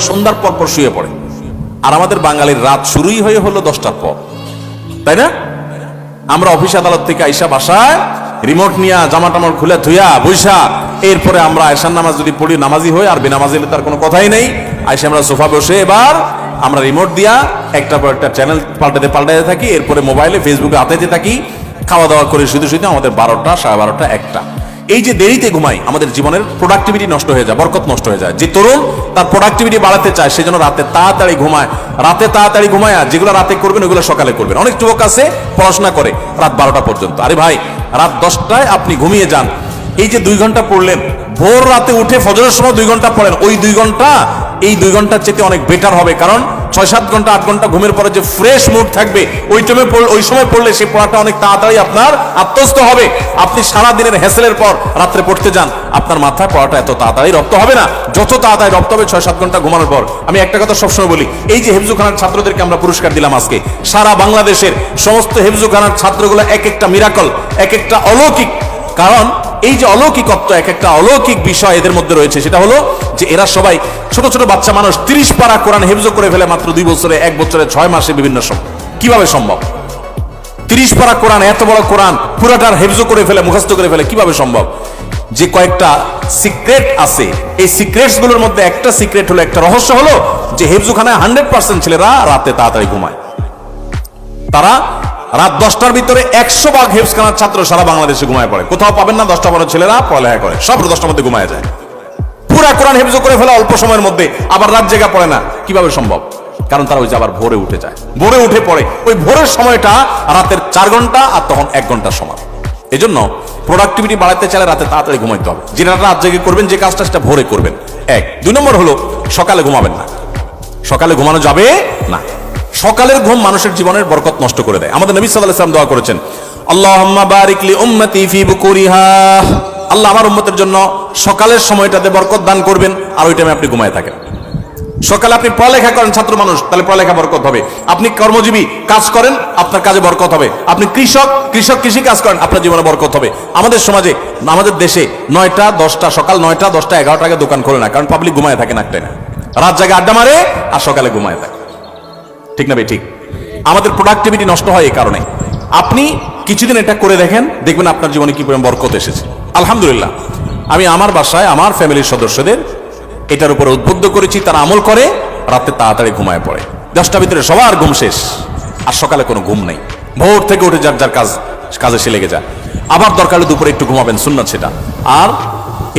সন্ধ্যার পর পর শুয়ে পড়ে, আর আমাদের বাঙালির রাত শুরুই হয়ে হলো 10টার পর, তাই না? আমরা অফিস আদালত থেকে আইসা বাসায় রিমোট নিয়া জামা টামা খুলে ধুইয়া বৈশা, এরপরে আমরা আয়সার নামাজ যদি পড়ি নামাজি হই, আর বেনামাজি হলে তার কোনো কথাই নেই। আইসা আমরা সোফা বসে এবার আমরা রিমোট দিয়া একটা পর একটা চ্যানেল পাল্টাতে থাকি, এরপরে মোবাইলে ফেসবুকে হাতাইতে থাকি, খাওয়া দাওয়া করে শুধু আমাদের 12টা, 12:30, 1টা। এই যে দেরিতে ঘুমাই, আমাদের জীবনের প্রোডাক্টিভিটি নষ্ট হয়ে যায়, বরকত নষ্ট হয়ে যায়। যে তরুণ তার প্রোডাক্টিভিটি বাড়াতে চায়, সেজন্য রাতে তাড়াতাড়ি ঘুমায়। রাতে তাড়াতাড়ি ঘুমায়, যেগুলো রাতে করবেন ওগুলো সকালে করবেন। অনেক যুবক আছে পড়াশোনা করে রাত 12টা পর্যন্ত। আরে ভাই, রাত 10টায় আপনি ঘুমিয়ে যান। এই যে 2 ঘন্টা পড়লেন, ভোর রাতে উঠে ফজরের সময় 2 ঘন্টা পড়েন, ওই 2 ঘন্টা এই 2 ঘন্টার চেয়ে অনেক বেটার হবে। কারণ 6-7 ঘন্টা 8 ঘন্টা ঘুমের পরে যে ফ্রেশ মুড থাকবে, ওই সময় পড়লে সেই পড়াটা অনেক তাড়াতাড়ি আপনার আত্মস্থ হবে। আপনি সারা দিনের হ্যাসেলের পর রাত্রে পড়তে যান, আপনার মাথায় পড়াটা এত তাড়াতাড়ি রপ্ত হবে না, যত তাড়াতাড়ি রপ্ত হবে 6-7 ঘন্টা ঘুমানোর পর। আমি একটা কথা সবসময় বলি, এই যে হেফজুখানার ছাত্রদেরকে আমরা পুরস্কার দিলাম আজকে, সারা বাংলাদেশের সমস্ত হেফজুখানার ছাত্রগুলো এক একটা মিরাকল, এক একটা অলৌকিক। কারণ এই যে অলৌকিকত্ব, এক একটা অলৌকিক বিষয় এদের মধ্যে রয়েছে, সেটা হলো যে এরা সবাই ছোট ছোট বাচ্চা মানুষ। 30 পারা কোরআন হেফজ করে ফেলে মাত্র 2 বছরে, 1 বছরে, 6 মাসে, বিভিন্ন সময়। কিভাবে সম্ভব? 30 পারা কোরআন, এত বড় কোরআন পুরাটার হেফজ করে ফেলে, মুখস্থ করে ফেলে, কিভাবে সম্ভব? যে কয়েকটা সিক্রেট আছে, এই সিক্রেটস গুলোর মধ্যে একটা সিক্রেট হলো, একটা রহস্য হলো যে হেফজুখানায় 100% ছেলেরা রাতে তাড়াতাড়ি ঘুমায়। তারা রাত 10টার ভিতরে 100 ভাগ হেফজখানার ছাত্র সারা বাংলাদেশে ঘুমায় পড়ে। কোথাও পাবেন না 10টা বড় ছেলেরা পড়ালেখা করে, সব 10টার মধ্যে ঘুমায় যায়। পুরা কোরআন হেফজ করে ফেলে অল্প সময়ের মধ্যে, আবার রাত জেগা পড়ে না। কিভাবে সম্ভব? কারণ তারা ওই যে আবার ভোরে উঠে যায়, ভোরে উঠে পড়ে। ওই ভোরের সময়টা রাতের 4 ঘন্টা, আর তখন 1 ঘন্টার সময়। এই জন্য প্রোডাক্টিভিটি বাড়াতে চাইলে রাতে তাড়াতাড়ি ঘুমাইতে হবে। যেটা রাত জেগে করবেন, যে কাজটা সেটা ভোরে করবেন। 1 2 নম্বর হলো সকালে ঘুমাবেন না। সকালে ঘুমানো যাবে না। সকালের ঘুম মানুষের জীবনের বরকত নষ্ট করে দেয়। আমাদের নবী সাল্লাল্লাহু আলাইহি ওয়াসাল্লাম দোয়া করেছেন, আল্লাহুম্মা বারিক লি উম্মতি ফি বুকুরিহা, আল্লাহ আমার উম্মতের জন্য সকালের সময়টাতে বরকত দান করবেন। আর ওই টাইমে আপনি ঘুমায় থাকেন। সকালে আপনি পড়ালেখা করেন ছাত্র মানুষ, তাহলে পড়ালেখা বরকত হবে। আপনি কর্মজীবী কাজ করেন, আপনার কাজে বরকত হবে। আপনি কৃষক কৃষি কাজ করেন, আপনার জীবনে বরকত হবে। আমাদের সমাজে, আমাদের দেশে 9টা 10টা, সকাল 9টা 10টা 11টা আগে দোকান খোলে না, কারণ পাবলিক ঘুমায় থাকে না, একটা না, রাত জায়গায় আড্ডা মারে আর সকালে ঘুমায় থাকে। ঠিক না ভাই? ঠিক। আমাদের প্রোডাক্টিভিটি নষ্ট হয় এই কারণে। আপনি কিছুদিন এটা করে দেখেন, দেখবেন আপনার জীবনে কি পরিমাণ বরকত এসেছে। আলহামদুলিল্লাহ, আমি আমার বাসায় আমার ফ্যামিলির সদস্যদের এটার উপরে উদ্বুদ্ধ করেছি, তারা আমল করে, রাতে তাড়াতাড়ি ঘুমায় পড়ে। 10টার ভিতরে সবার ঘুম শেষ, আর সকালে কোনো ঘুম নেই। ভোর থেকে উঠে যার যার কাজে সে লেগে যায়। আবার দরকার হলে দুপুরে একটু ঘুমাবেন, সুন্নাত সেটা, আর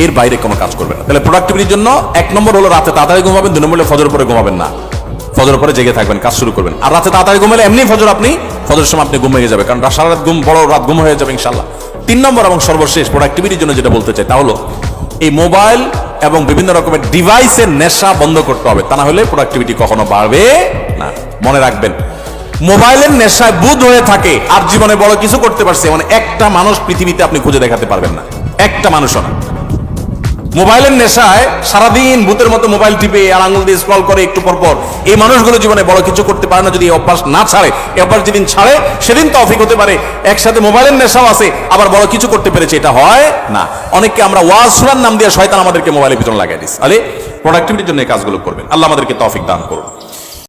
এর বাইরে কোনো কাজ করবেন না। তাহলে প্রোডাক্টিভিটির জন্য 1 নম্বর হলো রাতে তাড়াতাড়ি ঘুমাবেন। 2 নম্বর হলো ফজর পরে ঘুমাবেন না, ফজর পরে জেগে থাকবেন, কাজ শুরু করবেন। আর রাতে তাড়াতাড়ি ঘুমালে এমনি ফজরের সময় আপনি ঘুমিয়ে যাবে, কারণ সারা রাত বড় রাত ঘুম হয়ে যাবে ইনশাল্লাহ। 3 নম্বর এবং সর্বশেষ প্রোডাক্টিভিটির জন্য যেটা বলতে চাই, তা হলো এই মোবাইল এবং বিভিন্ন রকমের ডিভাইসের নেশা বন্ধ করতে হবে। তা না হলে প্রোডাক্টিভিটি কখনো বাড়বে না। মনে রাখবেন, মোবাইলের নেশায় বুধ হয়ে থাকে আর জীবনে বড় কিছু করতে পারছে মানে একটা মানুষ পৃথিবীতে আপনি খুঁজে দেখাতে পারবেন না, একটা মানুষও না। মোবাইলের নেশায় সারাদিন ভূতের মতো মোবাইল টিপে আর আঙুল দিয়ে স্ক্রল করে একটু পর পর, এই মানুষগুলো জীবনে বড় কিছু করতে পারে না যদি এই অভ্যাস না ছাড়ে। এই অভ্যাস যেদিন ছাড়ে সেদিন তৌফিক হতে পারে। একসাথে মোবাইলের নেশাও আছে, আবার বড় কিছু করতে পেরেছে, এটা হয় না। অনেককে আমরা ওয়াজ শোনার নাম দিয়ে শয়তান আমাদেরকে মোবাইলের পিছনে লাগাই দিস। আরে প্রোডাক্টিভিটির জন্য এই কাজগুলো করবেন। আল্লাহ আমাদেরকে তৌফিক দান করুন।